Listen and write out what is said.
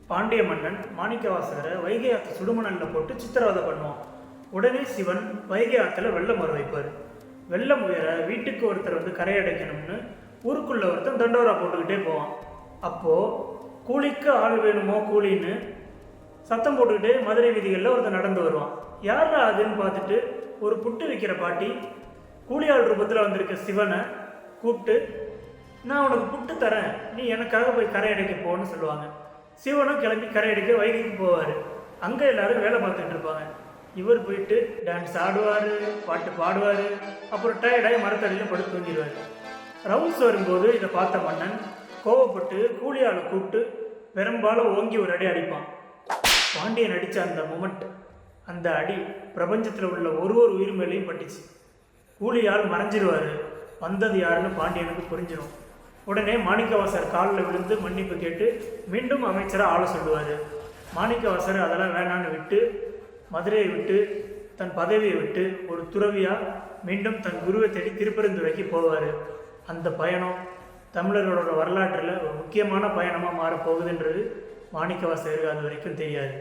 பாண்டிய மன்னன் மாணிக்கவாசகரை வைகை ஆற்று சுடுமணலில் போட்டு சித்திரவதை பண்ணுவான். உடனே சிவன் வைகை ஆற்றுல வெள்ளம் வர வைப்பார். வெள்ளம் உயர வீட்டுக்கு ஒருத்தர் வந்து கரையடைக்கணும்னு ஊருக்குள்ள ஒருத்தன் தண்டோரா போட்டுக்கிட்டே போவான். அப்போது கூலிக்கு ஆள் வேணுமோ கூலின்னு சத்தம் போட்டுக்கிட்டே மதுரை வீதிகளில் ஒருத்தன் நடந்து வருவான். யாரா அதுன்னு பார்த்துட்டு ஒரு புட்டு விற்கிற பாட்டி கூலியாள் ரூபத்தில் வந்திருக்க சிவனை கூப்பிட்டு, நான் உனக்கு புட்டு தரேன், நீ எனக்காக போய் கரையடைக்க போன்னு சொல்லுவாங்க. சிவனும் கிளம்பி கரையடிக்க வைகைக்கு போவார். அங்கே எல்லாரும் வேலை பார்த்துட்டு இருப்பாங்க. இவர் போயிட்டு டான்ஸ் ஆடுவார், பாட்டு பாடுவார், அப்புறம் டயர்டாகி மரத்தடியில் படுத்து தூங்கிடுவார். ரவுண்ட்ஸ் வரும்போது இதை பார்த்த மன்னன் கோவப்பட்டு கூலியாளை கூப்பிட்டு பெரும்பால ஓங்கி ஒரு அடி அடிப்பான். பாண்டியன் அடித்த அந்த மொமெண்ட், அந்த அடி பிரபஞ்சத்தில் உள்ள ஒரு உயிர் மேலேயும் பட்டுச்சு. கூலியால் மறைஞ்சிருவார். வந்தது யாருன்னு பாண்டியனுக்கு புரிஞ்சிடும். உடனே மாணிக்கவாசர் காலில் விழுந்து மன்னிப்பு கேட்டு மீண்டும் அமைச்சரை ஆள சொல்லுவார். மாணிக்கவாசர் அதெல்லாம் வேணான்னு விட்டு மதுரையை விட்டு தன் பதவியை விட்டு ஒரு துறவியாக மீண்டும் தன் குருவை தேடி திருப்பெருந்துறைக்கு போவார். அந்த பயணம் தமிழர்களோட வரலாற்றில் ஒரு முக்கியமான பயணமாக மாறப்போகுதுன்றது மாணிக்கவாசகருக்கு அது வரைக்கும் தெரியாது.